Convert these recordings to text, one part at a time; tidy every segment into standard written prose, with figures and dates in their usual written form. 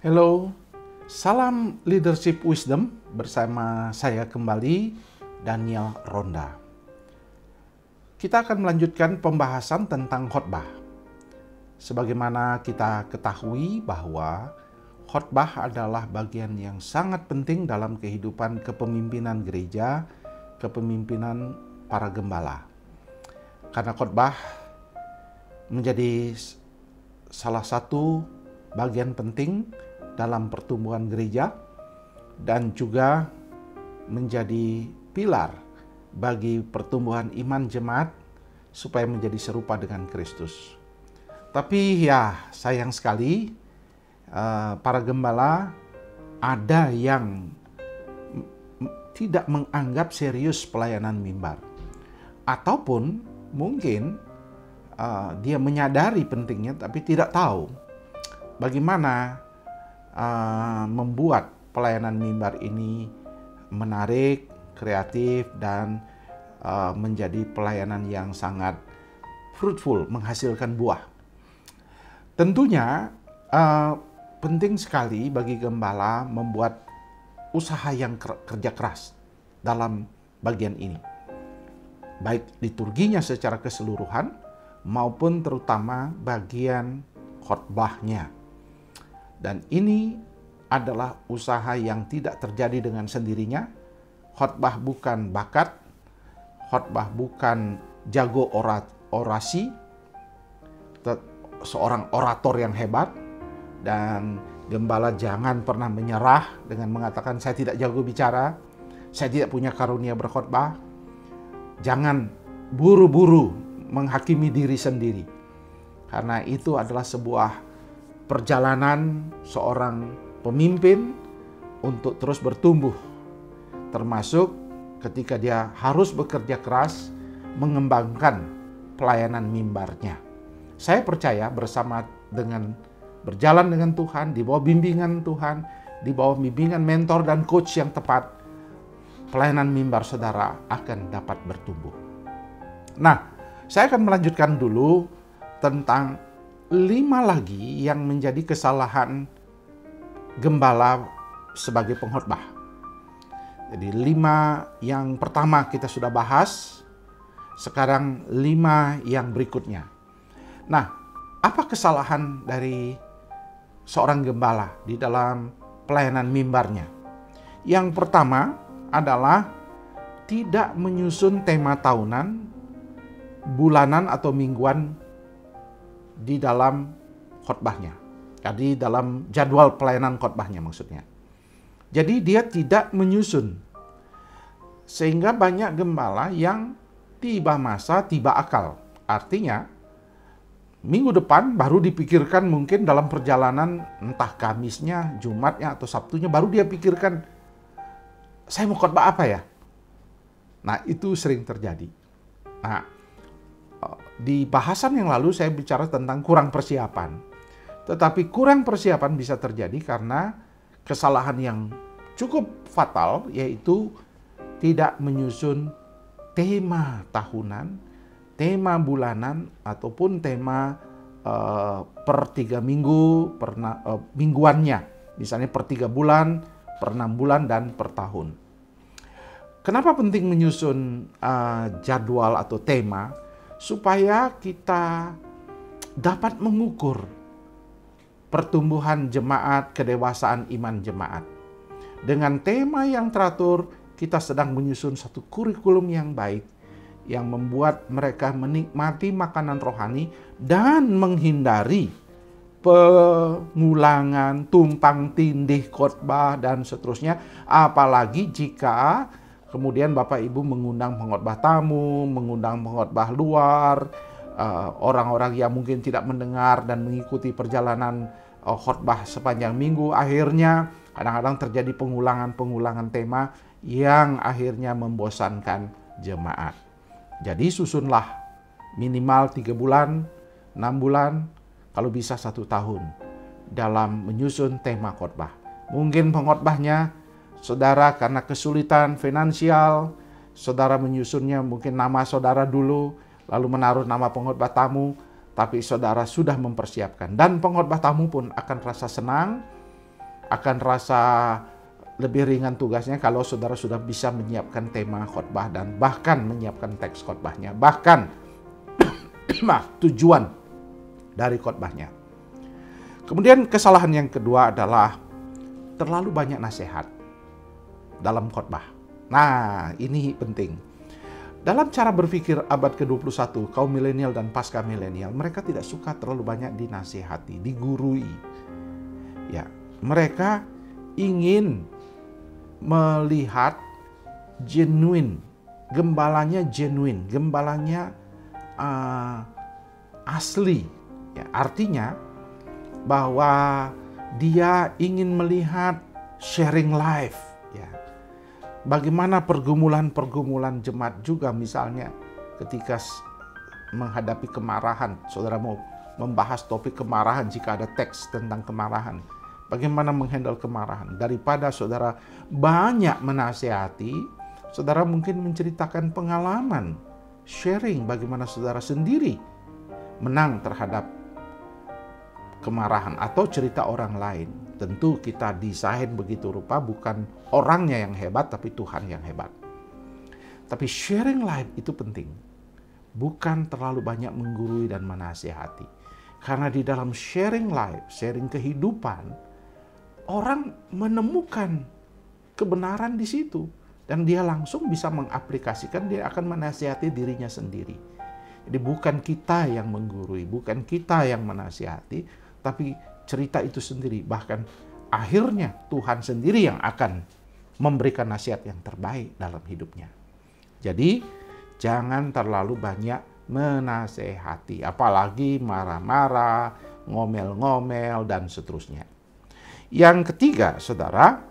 Hello, salam leadership wisdom bersama saya kembali Daniel Ronda. Kita akan melanjutkan pembahasan tentang khotbah. Sebagaimana kita ketahui bahwa khotbah adalah bagian yang sangat penting dalam kehidupan kepemimpinan gereja, kepemimpinan para gembala. Karena khotbah menjadi salah satu bagian penting dalam pertumbuhan gereja dan juga menjadi pilar bagi pertumbuhan iman jemaat supaya menjadi serupa dengan Kristus. Tapi ya sayang sekali para gembala ada yang tidak menganggap serius pelayanan mimbar, ataupun mungkin dia menyadari pentingnya tapi tidak tahu bagaimana membuat pelayanan mimbar ini menarik, kreatif, dan menjadi pelayanan yang sangat fruitful, menghasilkan buah. Tentunya penting sekali bagi gembala membuat usaha yang kerja keras dalam bagian ini. Baik liturginya secara keseluruhan maupun terutama bagian khotbahnya. Dan ini adalah usaha yang tidak terjadi dengan sendirinya. Khotbah bukan bakat, khotbah bukan jago orasi, seorang orator yang hebat, dan gembala jangan pernah menyerah dengan mengatakan saya tidak jago bicara, saya tidak punya karunia berkhotbah. Jangan buru-buru menghakimi diri sendiri, karena itu adalah sebuah perjalanan seorang pemimpin untuk terus bertumbuh, termasuk ketika dia harus bekerja keras mengembangkan pelayanan mimbarnya. Saya percaya bersama dengan berjalan dengan Tuhan, di bawah bimbingan Tuhan, di bawah bimbingan mentor dan coach yang tepat, pelayanan mimbar saudara akan dapat bertumbuh. Nah, saya akan melanjutkan dulu tentang 5 lagi yang menjadi kesalahan gembala sebagai pengkhotbah. Jadi 5 yang pertama kita sudah bahas, sekarang 5 yang berikutnya. Nah, apa kesalahan dari seorang gembala di dalam pelayanan mimbarnya? Yang pertama adalah tidak menyusun tema tahunan, bulanan atau mingguan di dalam khotbahnya. Jadi dalam jadwal pelayanan khotbahnya maksudnya. Jadi dia tidak menyusun. Sehingga banyak gembala yang tiba masa, tiba akal. Artinya minggu depan baru dipikirkan, mungkin dalam perjalanan entah Kamisnya, Jumatnya atau Sabtunya baru dia pikirkan saya mau khotbah apa ya. Nah, itu sering terjadi. Nah, di bahasan yang lalu saya bicara tentang kurang persiapan. Tetapi kurang persiapan bisa terjadi karena kesalahan yang cukup fatal, yaitu tidak menyusun tema tahunan, tema bulanan, ataupun tema per 3 minggu, mingguannya. Misalnya per 3 bulan, per 6 bulan, dan per tahun. Kenapa penting menyusun jadwal atau tema? Supaya kita dapat mengukur pertumbuhan jemaat, kedewasaan iman jemaat. Dengan tema yang teratur, kita sedang menyusun satu kurikulum yang baik, yang membuat mereka menikmati makanan rohani dan menghindari pengulangan, tumpang tindih khotbah, dan seterusnya. Apalagi jika kemudian Bapak Ibu mengundang pengkhotbah tamu, mengundang pengkhotbah luar, orang-orang yang mungkin tidak mendengar dan mengikuti perjalanan khotbah sepanjang minggu. Akhirnya kadang-kadang terjadi pengulangan tema yang akhirnya membosankan jemaat. Jadi susunlah minimal 3 bulan, 6 bulan, kalau bisa 1 tahun dalam menyusun tema khotbah. Mungkin pengkhotbahnya saudara karena kesulitan finansial, saudara menyusunnya mungkin nama saudara dulu, lalu menaruh nama pengkhotbah tamu, tapi saudara sudah mempersiapkan. Dan pengkhotbah tamu pun akan rasa senang akan rasa lebih ringan tugasnya kalau saudara sudah bisa menyiapkan tema khotbah dan bahkan menyiapkan teks khotbahnya, bahkan tujuan dari khotbahnya. Kemudian kesalahan yang kedua adalah terlalu banyak nasihat dalam khotbah. Nah, ini penting. Dalam cara berpikir abad ke-21, kaum milenial dan pasca milenial, mereka tidak suka terlalu banyak dinasihati, digurui. Ya, mereka ingin melihat gembalanya genuine, gembalanya asli. Ya, artinya bahwa dia ingin melihat sharing life. Ya, bagaimana pergumulan-pergumulan jemaat juga, misalnya ketika menghadapi kemarahan, saudara mau membahas topik kemarahan jika ada teks tentang kemarahan. Bagaimana menghandle kemarahan? Daripada saudara banyak menasihati, saudara mungkin menceritakan pengalaman, sharing bagaimana saudara sendiri menang terhadap kemarahan atau cerita orang lain. Tentu kita desain begitu rupa, bukan orangnya yang hebat, tapi Tuhan yang hebat. Tapi sharing life itu penting. Bukan terlalu banyak menggurui dan menasihati. Karena di dalam sharing life, sharing kehidupan, orang menemukan kebenaran di situ. Dan dia langsung bisa mengaplikasikan, dia akan menasihati dirinya sendiri. Jadi bukan kita yang menggurui, bukan kita yang menasihati, tapi cerita itu sendiri. Bahkan akhirnya Tuhan sendiri yang akan memberikan nasihat yang terbaik dalam hidupnya. Jadi jangan terlalu banyak menasehati, apalagi marah-marah, ngomel-ngomel, dan seterusnya. Yang ketiga, saudara,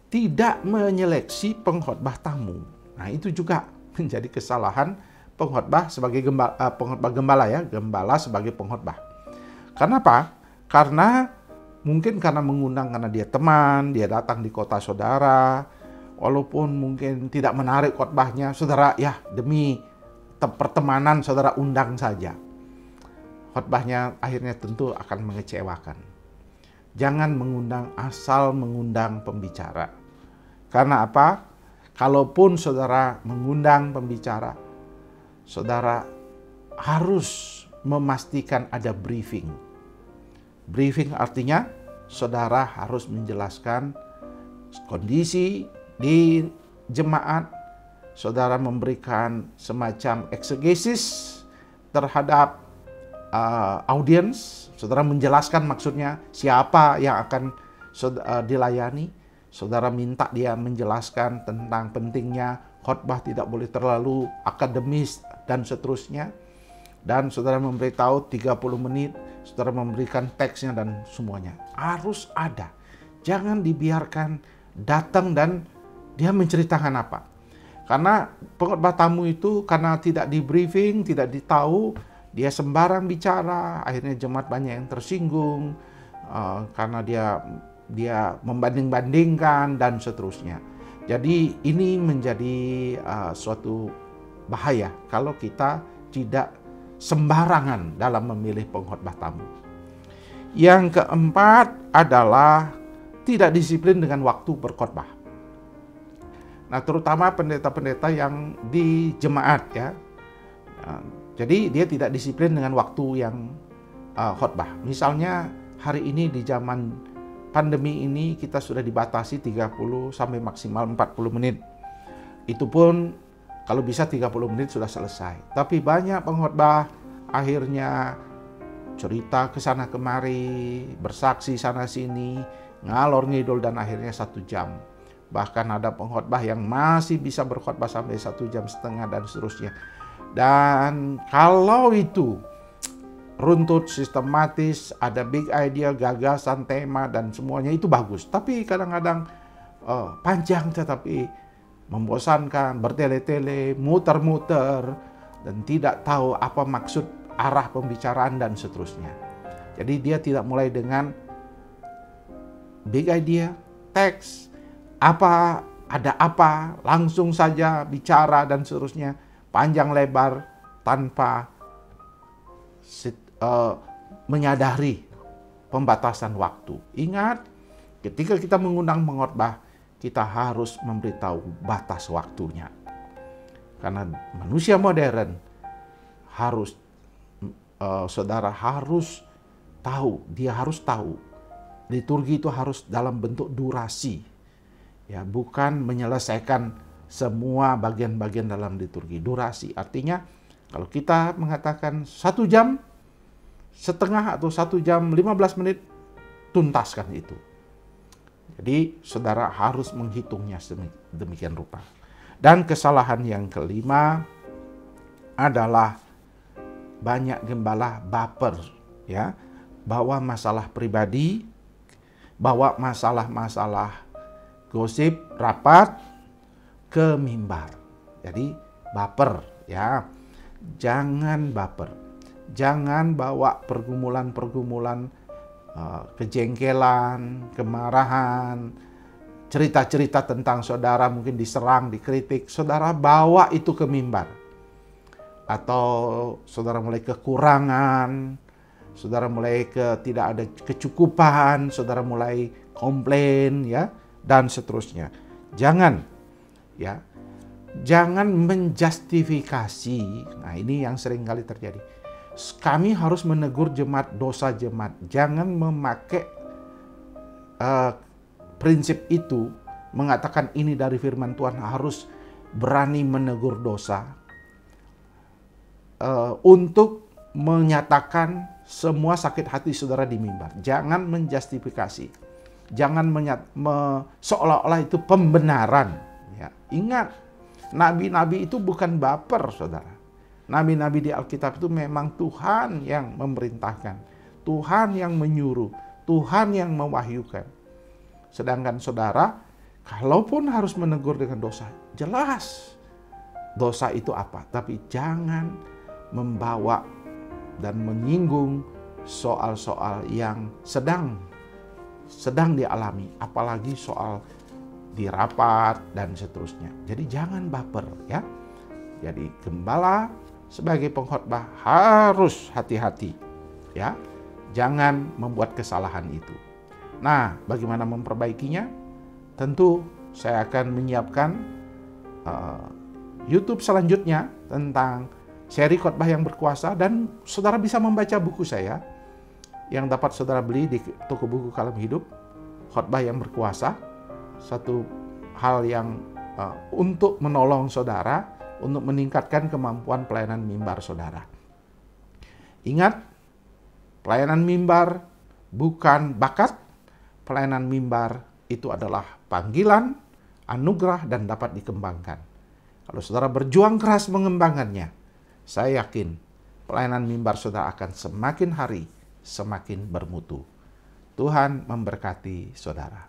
tidak menyeleksi pengkhotbah tamu. Nah, itu juga menjadi kesalahan pengkhotbah sebagai gembala ya, gembala sebagai pengkhotbah. Kenapa? Karena mungkin karena mengundang karena dia teman, dia datang di kota saudara, walaupun mungkin tidak menarik khotbahnya, saudara ya demi pertemanan saudara undang saja. Khotbahnya akhirnya tentu akan mengecewakan. Jangan mengundang asal mengundang pembicara. Karena apa? Kalaupun saudara mengundang pembicara, saudara harus memastikan ada briefing. Briefing artinya saudara harus menjelaskan kondisi di jemaat, saudara memberikan semacam eksegesis terhadap audiens, saudara menjelaskan maksudnya siapa yang akan dilayani, saudara minta dia menjelaskan tentang pentingnya khotbah tidak boleh terlalu akademis dan seterusnya, dan saudara memberitahu 30 menit, saudara memberikan teksnya dan semuanya. Harus ada, jangan dibiarkan datang dan dia menceritakan apa. Karena pengkhotbah tamu itu karena tidak di briefing, tidak ditahu, dia sembarang bicara, akhirnya jemaat banyak yang tersinggung karena dia membanding-bandingkan dan seterusnya. Jadi ini menjadi suatu bahaya kalau kita tidak sembarangan dalam memilih pengkhotbah tamu. Yang keempat adalah tidak disiplin dengan waktu berkhotbah. Nah, terutama pendeta-pendeta yang di jemaat ya. Jadi dia tidak disiplin dengan waktu yang khotbah. Misalnya hari ini di zaman pandemi ini kita sudah dibatasi 30 sampai maksimal 40 menit. Itu pun kalau bisa 30 menit sudah selesai. Tapi banyak pengkhotbah akhirnya cerita ke sana kemari, bersaksi sana sini, ngalor ngidul dan akhirnya 1 jam. Bahkan ada pengkhotbah yang masih bisa berkhotbah sampai 1,5 jam dan seterusnya. Dan kalau itu runtut, sistematis, ada big idea, gagasan, tema, dan semuanya itu bagus. Tapi kadang-kadang panjang tetapi membosankan, bertele-tele, muter-muter, dan tidak tahu apa maksud arah pembicaraan dan seterusnya. Jadi dia tidak mulai dengan big idea, teks, ada apa, langsung saja bicara dan seterusnya. Panjang lebar tanpa menyadari pembatasan waktu. Ingat, ketika kita mengundang mengkhotbah, kita harus memberitahu batas waktunya. Karena manusia modern harus, saudara harus tahu, dia harus tahu, liturgi itu harus dalam bentuk durasi, ya, bukan menyelesaikan semua bagian-bagian dalam liturgi. Durasi artinya kalau kita mengatakan 1 jam setengah atau 1 jam 15 menit, tuntaskan itu. Jadi saudara harus menghitungnya demikian rupa. Dan kesalahan yang kelima adalah banyak gembala baper, ya, bawa masalah pribadi, bawa masalah-masalah gosip, rapat ke mimbar. Jadi baper, ya. Jangan baper. Jangan bawa pergumulan-pergumulan, kejengkelan, kemarahan, cerita-cerita tentang saudara mungkin diserang, dikritik. Saudara bawa itu ke mimbar. Atau saudara mulai kekurangan, saudara mulai tidak ada kecukupan, saudara mulai komplain, ya, dan seterusnya. Jangan, ya, jangan menjustifikasi. Nah, ini yang sering kali terjadi. Kami harus menegur jemaat, dosa jemaat. Jangan memakai prinsip itu, mengatakan ini dari firman Tuhan, harus berani menegur dosa untuk menyatakan semua sakit hati saudara di mimbar. Jangan menjustifikasi. Jangan seolah-olah itu pembenaran. Ya. Ingat, nabi-nabi itu bukan baper, saudara. Nabi-nabi di Alkitab itu memang Tuhan yang memerintahkan, Tuhan yang menyuruh, Tuhan yang mewahyukan. Sedangkan saudara, kalaupun harus menegur dengan dosa, jelas dosa itu apa. Tapi jangan membawa dan menyinggung soal-soal yang sedang dialami, apalagi soal di rapat dan seterusnya. Jadi jangan baper, ya. Jadi gembala sebagai pengkhotbah harus hati-hati, ya. Jangan membuat kesalahan itu. Nah, bagaimana memperbaikinya? Tentu saya akan menyiapkan YouTube selanjutnya tentang seri khotbah yang berkuasa, dan saudara bisa membaca buku saya yang dapat saudara beli di toko buku Kalam Hidup, khotbah yang berkuasa. Satu hal yang untuk menolong saudara, untuk meningkatkan kemampuan pelayanan mimbar saudara. Ingat, pelayanan mimbar bukan bakat, pelayanan mimbar itu adalah panggilan, anugerah, dan dapat dikembangkan. Kalau saudara berjuang keras mengembangkannya, saya yakin pelayanan mimbar saudara akan semakin hari semakin bermutu. Tuhan memberkati saudara.